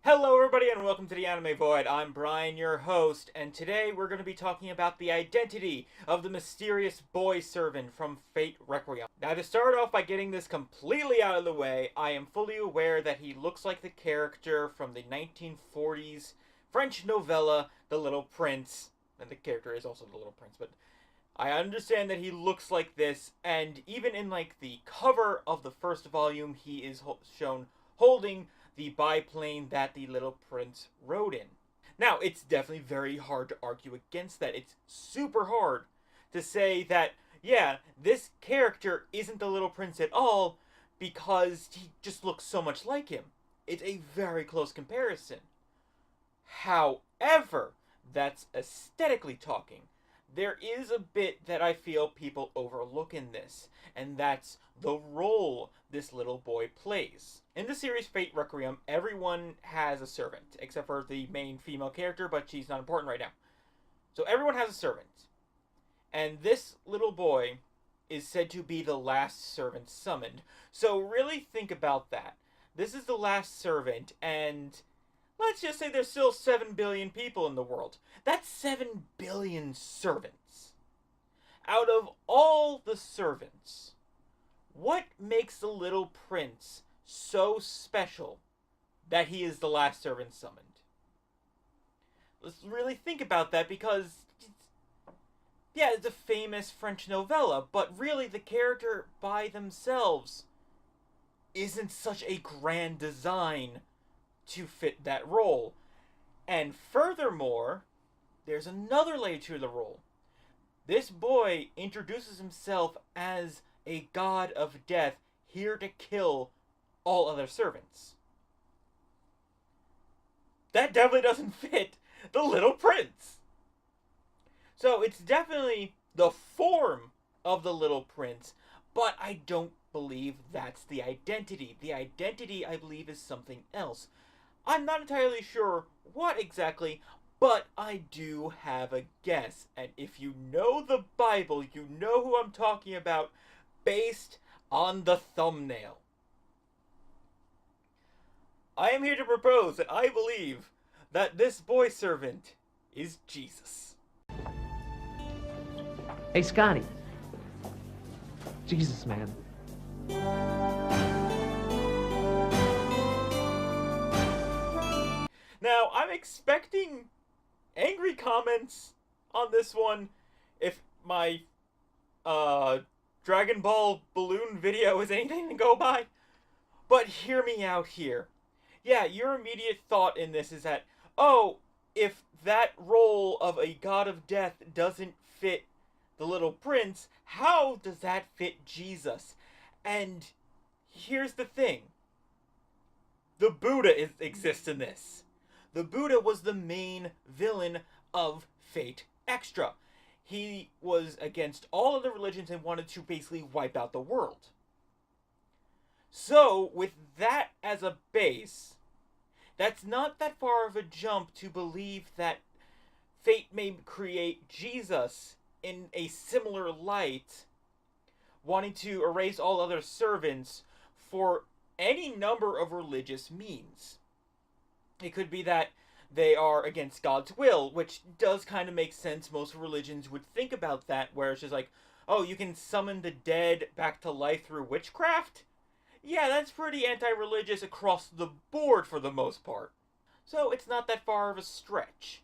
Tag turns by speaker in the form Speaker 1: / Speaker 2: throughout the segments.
Speaker 1: Hello everybody and welcome to the Anime Void. I'm Brian, your host, and today we're going to be talking about the identity of the mysterious boy servant from Fate Requiem. Now, to start off by getting this completely out of the way, I am fully aware that he looks like the character from the 1940s French novella The Little Prince, and the character is also The Little Prince, but I understand that he looks like this, and even in like the cover of the first volume, he is shown holding the biplane that the Little Prince rode in. Now, it's definitely very hard to argue against that. It's super hard to say that, yeah, this character isn't the Little Prince at all because he just looks so much like him. It's a very close comparison. However, that's aesthetically talking. There is a bit that I feel people overlook in this, and that's the role this little boy plays. In the series Fate Requiem, everyone has a servant, except for the main female character, but she's not important right now. So everyone has a servant. And this little boy is said to be the last servant summoned. So really think about that. This is the last servant, and let's just say there's still 7 billion people in the world. That's 7 billion servants. Out of all the servants, what makes the Little Prince so special that he is the last servant summoned? Let's really think about that, because yeah, it's a famous French novella, but really the character by themselves isn't such a grand design to fit that role. And furthermore, there's another layer to the role. This boy introduces himself as a god of death, here to kill all other servants. That definitely doesn't fit the Little Prince. So it's definitely the form of the Little Prince, but I don't believe that's the identity. The identity, I believe, is something else. I'm not entirely sure what exactly, but I do have a guess. And if you know the Bible, you know who I'm talking about based on the thumbnail. I am here to propose that I believe that this boy servant is Jesus.
Speaker 2: Hey, Scotty. Jesus, man.
Speaker 1: Now, I'm expecting angry comments on this one if my Dragon Ball balloon video is anything to go by. But hear me out here. Yeah, your immediate thought in this is that, oh, if that role of a god of death doesn't fit the Little Prince, how does that fit Jesus? And here's the thing. The Buddha exists in this. The Buddha was the main villain of Fate Extra. He was against all of the religions and wanted to basically wipe out the world. So, with that as a base, that's not that far of a jump to believe that Fate may create Jesus in a similar light, wanting to erase all other servants for any number of religious means. It could be that they are against God's will, which does kind of make sense. Most religions would think about that, where it's just like, oh, you can summon the dead back to life through witchcraft? Yeah, that's pretty anti-religious across the board for the most part. So it's not that far of a stretch.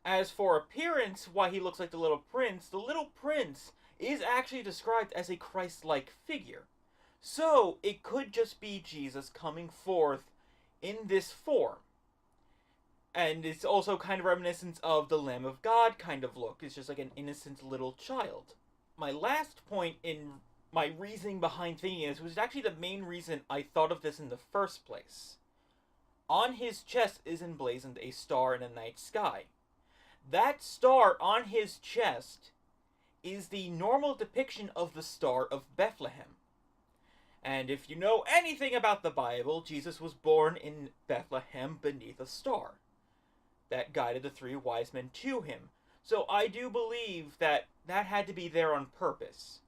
Speaker 1: As for appearance, why he looks like the Little Prince is actually described as a Christ-like figure. So it could just be Jesus coming forth in this form. And it's also kind of reminiscent of the Lamb of God kind of look. It's just like an innocent little child. My last point in my reasoning behind thinking this was actually the main reason I thought of this in the first place. On his chest is emblazoned a star in a night sky. That star on his chest is the normal depiction of the Star of Bethlehem. And if you know anything about the Bible, Jesus was born in Bethlehem beneath a star that guided the 3 wise men to him. So I do believe that that had to be there on purpose.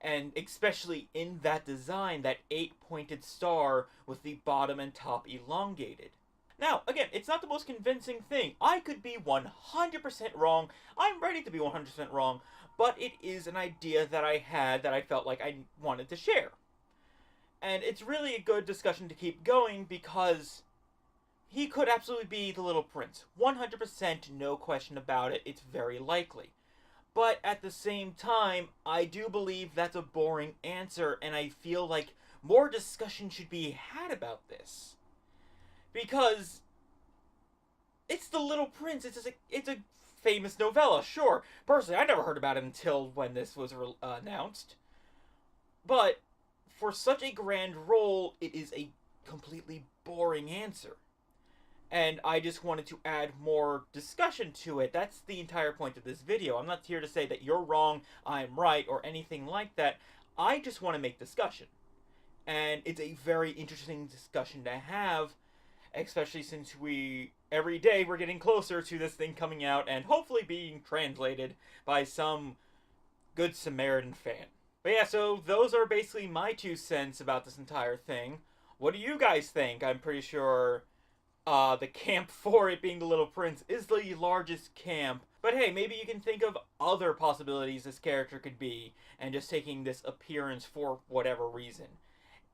Speaker 1: And especially in that design, that 8-pointed star with the bottom and top elongated. Now, again, it's not the most convincing thing. I could be 100% wrong. I'm ready to be 100% wrong. But it is an idea that I had that I felt like I wanted to share. And it's really a good discussion to keep going because he could absolutely be the Little Prince. 100%, no question about it. It's very likely. But at the same time, I do believe that's a boring answer, and I feel like more discussion should be had about this. Because it's The Little Prince. It's a famous novella, sure. Personally, I never heard about it until when this was announced. But for such a grand role, it is a completely boring answer. And I just wanted to add more discussion to it. That's the entire point of this video. I'm not here to say that you're wrong, I'm right, or anything like that. I just want to make discussion. And it's a very interesting discussion to have, especially since every day we're getting closer to this thing coming out and hopefully being translated by some good Samaritan fan. But yeah, so those are basically my 2 cents about this entire thing. What do you guys think? I'm pretty sure the camp for it being the Little Prince is the largest camp. But hey, maybe you can think of other possibilities this character could be, and just taking this appearance for whatever reason.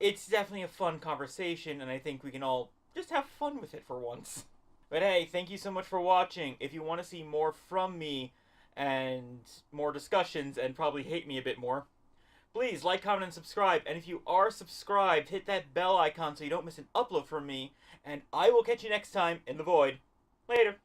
Speaker 1: It's definitely a fun conversation, and I think we can all just have fun with it for once. But hey, thank you so much for watching. If you want to see more from me, and more discussions, and probably hate me a bit more, please like, comment, and subscribe. And if you are subscribed, hit that bell icon so you don't miss an upload from me. And I will catch you next time in the void. Later.